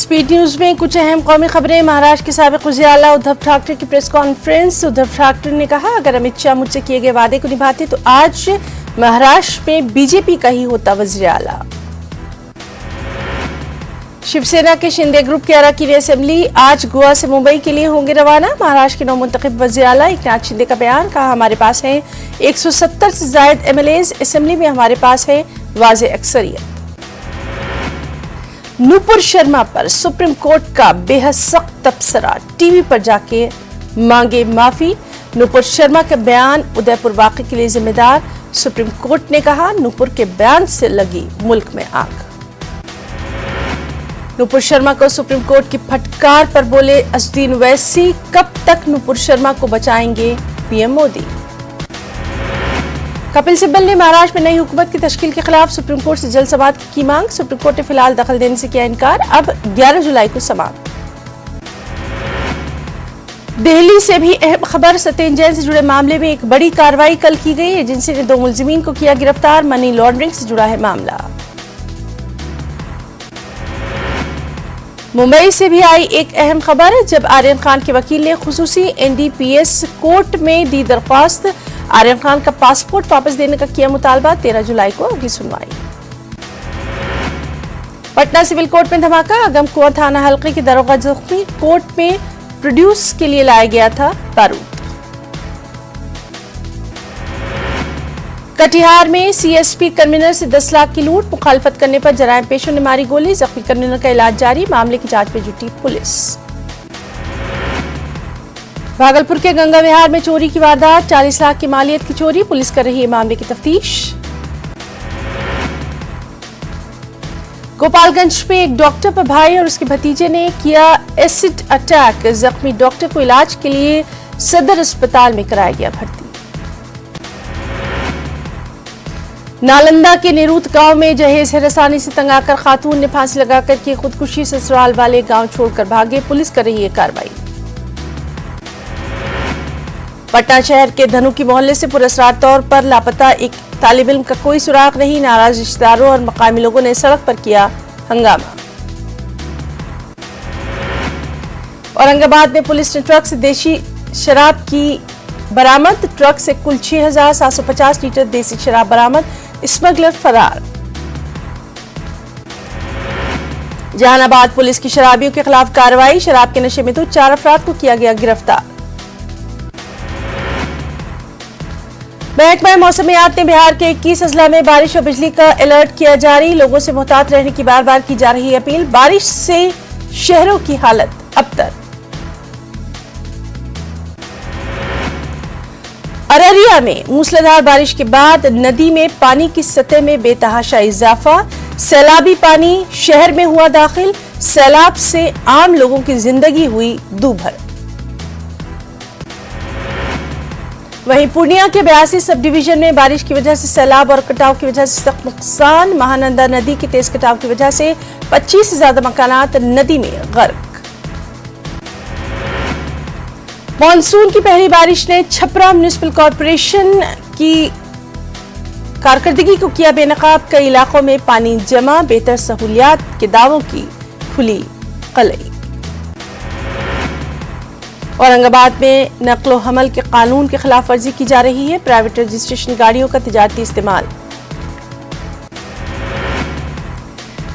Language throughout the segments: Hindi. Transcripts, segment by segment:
स्पीड न्यूज में कुछ अहम कौमी खबरें। महाराष्ट्र के साबिक वज़ीर आला उद्धव ठाकरे की प्रेस कॉन्फ्रेंस। उद्धव ठाकरे ने कहा, अगर अमित शाह मुझसे किए गए वादे को निभाते तो आज महाराष्ट्र में बीजेपी का ही होता वज़ीर आला। शिवसेना के शिंदे ग्रुप के अरकान असेंबली आज गोवा से मुंबई के लिए होंगे रवाना। महाराष्ट्र के नवमुंतखब वज़ीर आला एकनाथ शिंदे का बयान। कहा, हमारे पास है 170 से ज्यादा एमएलएज, असेंबली में हमारे पास है वाज़े अक्सरियत। नूपुर शर्मा पर सुप्रीम कोर्ट का बेहद सख्त तबसरा, टीवी पर जाके मांगे माफी। नूपुर शर्मा के बयान उदयपुर वाक़े के लिए जिम्मेदार, सुप्रीम कोर्ट ने कहा। नूपुर के बयान से लगी मुल्क में आग। नूपुर शर्मा को सुप्रीम कोर्ट की फटकार पर बोले असदुद्दीन ओवैसी, कब तक नूपुर शर्मा को बचाएंगे पीएम मोदी। कपिल सिब्बल ने महाराष्ट्र में नई हुकूमत की तश्कील के खिलाफ सुप्रीम कोर्ट से जल्द समाअत की मांग। सुप्रीम कोर्ट ने फिलहाल दखल देने से किया इनकार। अब 11 जुलाई को समाअत। दिल्ली से भी अहम खबर। सत्येंद्र जैन से जुड़े मामले में एक बड़ी कार्रवाई कल की गई। एजेंसी ने 2 मुलजिमीन को किया गिरफ्तार। मनी लॉन्ड्रिंग से जुड़ा है मामला। मुंबई से भी आई एक अहम खबर। जब आर्यन खान के वकील ने खुसूसी एनडीपीएस कोर्ट में दी दरख्वास्त, आर्यन खान का पासपोर्ट वापस देने का किया मुतालबा। 13 जुलाई को अगली सुनवाई। पटना सिविल कोर्ट में धमाका। आगमकुआं थाना हल्के के दरोगा जख्मी। कोर्ट में प्रोड्यूस के लिए लाया गया था बारूद। कटिहार में सीएसपी कन्वीनर से 10 लाख की लूट। मुखालफत करने पर जराइम पेशों ने मारी गोली। जख्मी कन्वीनर का इलाज जारी। मामले की जांच में जुटी पुलिस। भागलपुर के गंगा विहार में चोरी की वारदात। 40 लाख की मालियत की चोरी। पुलिस कर रही है मामले की तफ्तीश। गोपालगंज में एक डॉक्टर पर भाई और उसके भतीजे ने किया एसिड अटैक। जख्मी डॉक्टर को इलाज के लिए सदर अस्पताल में कराया गया भर्ती। नालंदा के निरूत गांव में जहेज हिरासानी से तंग आकर खातून ने फांसी लगाकर की खुदकुशी। ससुराल वाले गांव छोड़कर भागे। पुलिस कर रही है कार्रवाई। पटना शहर के धनुकी मोहल्ले से पुरस्कार तौर पर लापता एक तालिब इल्म का कोई सुराग नहीं। नाराज रिश्तेदारों और मकामी लोगों ने सड़क पर किया हंगामा। औरंगाबाद में पुलिस ने ट्रक से देशी शराब की बरामद। ट्रक से कुल 6,750 लीटर देसी शराब बरामद। स्मगलर फरार। जहानाबाद पुलिस की शराबियों के खिलाफ कार्रवाई। शराब के नशे में तो 4 अफराद को किया गया गिरफ्तार। महकमा मौसमियात ने बिहार के 21 अजला में बारिश और बिजली का अलर्ट किया जारी। लोगों से मुहतात रहने की बार बार की जा रही है अपील। बारिश से शहरों की हालत अबतर। अररिया में मूसलाधार बारिश के बाद नदी में पानी की सतह में बेतहाशा इजाफा। सैलाबी पानी शहर में हुआ दाखिल। सैलाब से आम लोगों की जिंदगी हुई दूभर। वहीं पूर्णिया के 82 सब डिवीजन में बारिश की वजह से सैलाब और कटाव की वजह से सख्त नुकसान। महानंदा नदी के तेज कटाव की वजह से 25 से ज्यादा मकानात नदी में गर्क। मॉनसून की पहली बारिश ने छपरा म्युनिसिपल कॉर्पोरेशन की कारकर्दगी को किया बेनकाब। कई इलाकों में पानी जमा। बेहतर सहूलियात के दावों की खुली कलई। औरंगाबाद में नक्लो हमल के कानून की खिलाफ वर्जी की जा रही है। प्राइवेट रजिस्ट्रेशन गाड़ियों का तिजारती इस्तेमाल।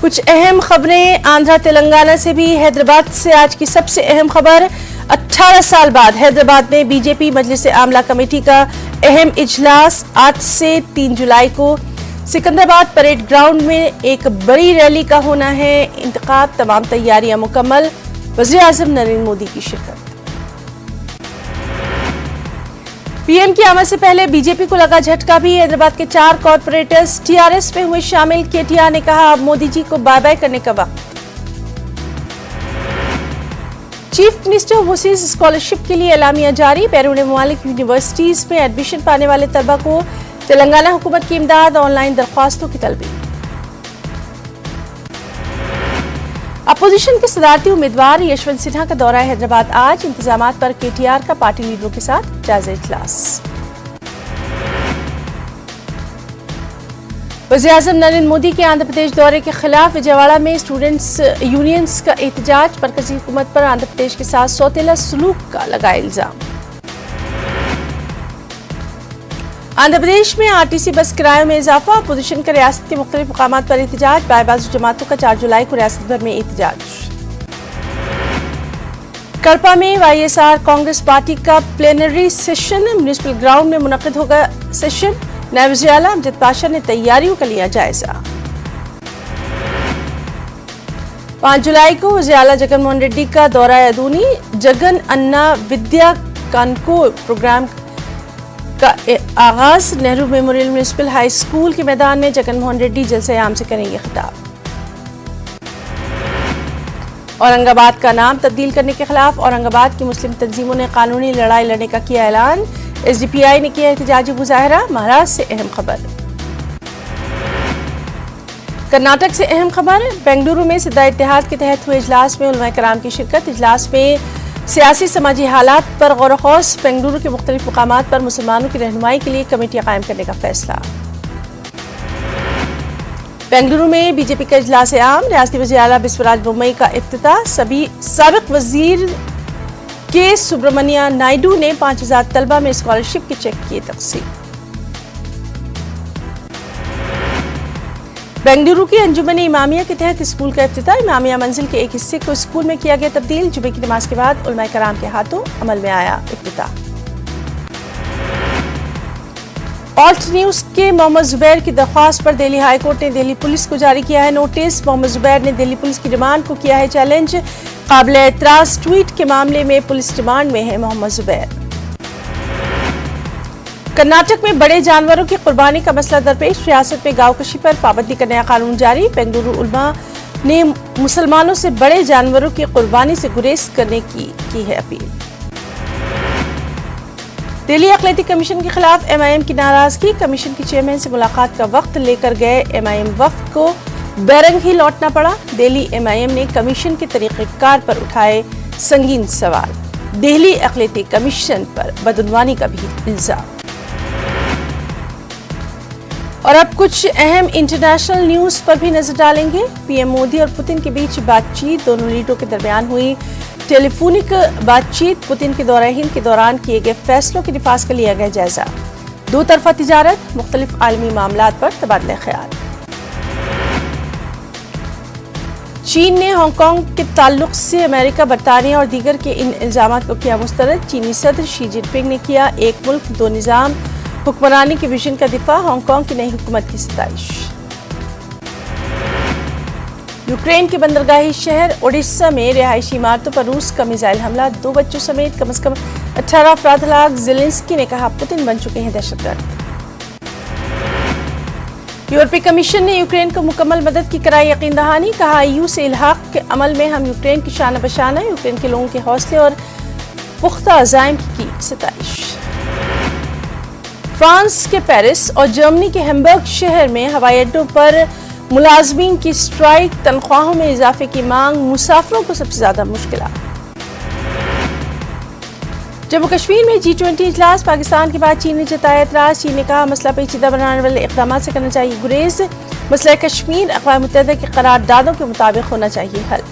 कुछ अहम खबरें आंध्रा तेलंगाना से भी। हैदराबाद से आज की सबसे अहम खबर। 18 साल बाद हैदराबाद में बीजेपी मजलिस आमला कमेटी का अहम इजलास। 8 से 3 जुलाई को सिकंदराबाद परेड ग्राउंड में एक बड़ी रैली का होना है इंतखाब। तमाम तैयारियां मुकम्मल। वज़ीर आज़म नरेंद्र मोदी की शिरकत। पीएम की आमद से पहले बीजेपी को लगा झटका भी। हैदराबाद के 4 कॉर्पोरेटर्स टीआरएस में हुए शामिल। केटीआर ने कहा, अब मोदी जी को बाय बाय करने का वक्त। चीफ मिनिस्टर ओवरसीज स्कॉलरशिप के लिए एलामिया जारी। बैरून मुमालिक यूनिवर्सिटीज में एडमिशन पाने वाले तलबा को तेलंगाना हुकूमत की इमदाद। ऑनलाइन दरख्वास्तों की तलबी। अपोजिशन के सदारती उम्मीदवार यशवंत सिन्हा का दौरा हैदराबाद आज। इंतजामात पर केटीआर का पार्टी लीडरों के साथ जायजा इजलास। वज़ीर-ए-आज़म नरेंद्र मोदी के आंध्र प्रदेश दौरे के खिलाफ विजयवाड़ा में स्टूडेंट्स यूनियंस का एहतजाज। मरकजी हुकूमत पर आंध्र प्रदेश के साथ सौतेला सलूक का लगाया इल्जाम। आंध्र प्रदेश में आरटीसी बस किरायों में इजाफा। अपोजिशन का रियासत के मुख्तलिफ मुकामात पर एहतजाज। बाएबाजू जमातों का 4 जुलाई को रियासत भर में एहतजाज। कड़पा में वाईएसआर कांग्रेस पार्टी का प्लेनरी सेशन। म्यूनिसिपल ग्राउंड में मुनक्किद होगा सेशन। नायब वज़ीर आला अमजद पाशा ने तैयारियों का लिया जायजा। 5 जुलाई को वज़ीर आला जगन मोहन रेड्डी का दौरा अदूनी। जगन अन्ना विद्या कानकोर प्रोग्राम का आगाज। Nehru memorial municipal high school के मैदान में जगन मोहन रेड्डी जलसे आम से करेंगे खिताब। औरंगाबाद का नाम तब्दील करने के खिलाफ औरंगाबाद की मुस्लिम तंजीमों ने कानूनी लड़ाई लड़ने का किया ऐलान। एसडीपीआई ने किया एहतजाजी मुजाहरा। महाराष्ट्र से अहम खबर। कर्नाटक से अहम खबर। बेंगलुरु में सिद्धा इत्तेहाद के तहत हुए इजलास में उलमा कराम की शिरकत। इजलास में सियासी समाजी हालात पर गौर व खौस। बेंगलुरु के मुख्तलिफ मुकामात पर मुसलमानों की रहनुमाई के लिए कमेटियां कायम करने का फैसला। बेंगलुरु में बीजेपी का इजलास आम। रियासती वज़ीर आला बिस्वराज बोम्मई का इफ्तिताह। सभी साबिक वजीर के सुब्रमण्या नायडू ने 5000 तलबा में स्कॉलरशिप के चेक किए तकसीम। बेंगलुरु की अंजुमन इमामिया के तहत स्कूल का इफ्तिताह। इमामिया मंजिल के एक हिस्से को स्कूल में किया गया तब्दील। जुमे की नमाज के बाद उलमा कराम के हाथों अमल में आया इफ्तिताह। ऑल्ट न्यूज के मोहम्मद जुबैर की दरख्वास्त पर दिल्ली हाई कोर्ट ने दिल्ली पुलिस को जारी किया है नोटिस। मोहम्मद जुबैर ने दिल्ली पुलिस की डिमांड को किया है चैलेंज। काबिल एतराज ट्वीट के मामले में पुलिस डिमांड में है मोहम्मद जुबैर। कर्नाटक में बड़े जानवरों की कुर्बानी का मसला दरपेश। रियासत में गांवकशी पर पाबंदी का नया कानून जारी। बेंगलुरु उलमा ने मुसलमानों से बड़े जानवरों की कुर्बानी से गुरेज करने की है अपील। दिल्ली अक़लियती कमीशन के खिलाफ एमआईएम की नाराजगी। कमीशन के चेयरमैन से मुलाकात का वक्त लेकर गए एमआईएम वफ्द को बैरंग ही लौटना पड़ा। दिल्ली एमआईएम ने कमीशन के तरीक़ेकार पर उठाए संगीन सवाल। दिल्ली अक़लियती कमीशन पर बदउनवानी का भी इल्जाम। और अब कुछ अहम इंटरनेशनल न्यूज पर भी नजर डालेंगे। पीएम मोदी और पुतिन के बीच बातचीत। दोनों लीडरों के दरमियान हुई टेलीफोनिक बातचीत। पुतिन के दौरे हिंद के दौरान किए गए फैसलों के निफाज का लिया गया जायजा। दो तरफा तिजारत, मुख्तलिफ आलमी मामलात पर तबादला ख्याल। चीन ने हांगकांग के ताल्लुक से अमेरिका, बरतानिया और दीगर के इन इल्जामात को किया मुस्तरद। चीनी सदर शी जिनपिंग ने किया एक मुल्क दो निज़ाम हुक्मरानी के विजन का दिफा। हांगकांग की नई हुकूमत की सताइश। यूक्रेन के बंदरगाही शहर ओडेसा में रिहायशी इमारतों पर रूस का मिसाइल हमला। 2 बच्चों समेत कम से कम 18 अफराद हलाक। ज़ेलेंस्की ने कहा पुतिन बन चुके हैं दहशतगर्द। यूरोपीय कमीशन ने यूक्रेन को मुकम्मल मदद की कराई यकीन दहानी। कहा ईयू से इल्हाक के अमल में हम यूक्रेन की शान बशान है। यूक्रेन के लोगों के हौसले और पुख्ता अज़ाइम की सताइश। फ्रांस के पेरिस और जर्मनी के हैम्बर्ग शहर में हवाई अड्डों पर मुलाजमीन की स्ट्राइक। तनख्वाहों में इजाफे की मांग। मुसाफिरों को सबसे ज्यादा मुश्किलात। जम्मू कश्मीर में G20 इजलास। पाकिस्तान के बाद चीन ने जताया एतराज। चीन ने कहा मसला पेचीदा बनाने वाले इक़दाम से करना चाहिए गुरेज। मसला कश्मीर अक़वाम मुत्तहिदा के करारदादों के मुताबिक होना चाहिए हल।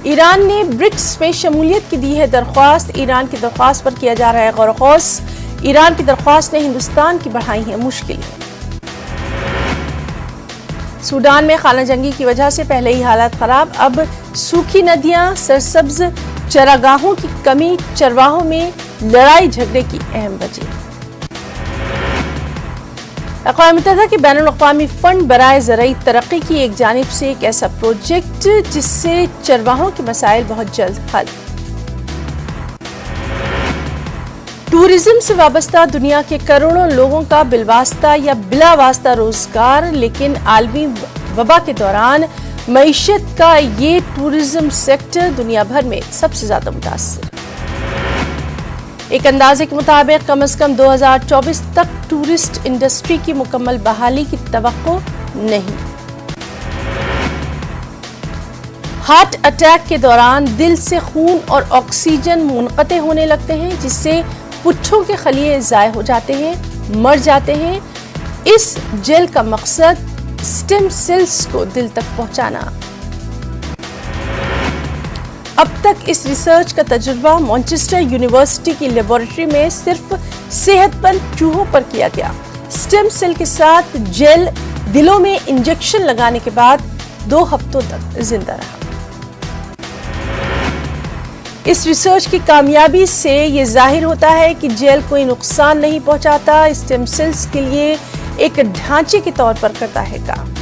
ईरान ने ब्रिक्स में शमूलियत की दी है दरख्वास्त। ईरान की दरख्वास्त पर किया जा रहा है गौर व खौस। ईरान की दरख्वास्त ने हिंदुस्तान की बढ़ाई है मुश्किलें। सूडान में खाना जंगी की वजह से पहले ही हालात खराब। अब सूखी नदियां, सरसब्ज चरागाहों की कमी, चरवाहों में लड़ाई झगड़े की अहम वजह। अक़वाम मुत्तहिदा के बैनुल-अक़वामी फंड बराए ज़राई तरक्की की एक जानिब से एक ऐसा प्रोजेक्ट जिससे चरवाहों के मसाइल बहुत जल्द हल। टूरिज्म से वाबस्ता दुनिया के करोड़ों लोगों का बिलवास्ता या बिला वास्ता रोजगार। लेकिन आलमी वबा के दौरान मईशत का ये टूरिज्म सेक्टर दुनिया भर में सबसे ज्यादा मुतासिर। एक अंदाजे के मुताबिक कम से कम 2024 तक टूरिस्ट इंडस्ट्री की मुकम्मल बहाली की तवक्को नहीं। हार्ट अटैक के दौरान दिल से खून और ऑक्सीजन मुनक़ते होने लगते हैं, जिससे पुट्ठों के खलिए ज़ाय हो जाते हैं, मर जाते हैं। इस जेल का मकसद स्टेम सेल्स को दिल तक पहुंचाना। अब तक इस रिसर्च का तजुर्बा मैनचेस्टर यूनिवर्सिटी की लेबोरेटरी में सिर्फ सेहतमंद चूहों पर किया गया। स्टेम सेल के साथ जेल दिलों में इंजेक्शन लगाने के बाद 2 हफ्तों तक जिंदा रहा। इस रिसर्च की कामयाबी से ये जाहिर होता है कि जेल कोई नुकसान नहीं पहुंचाता, स्टेम सेल्स के लिए एक ढांचे के तौर पर करता है काम।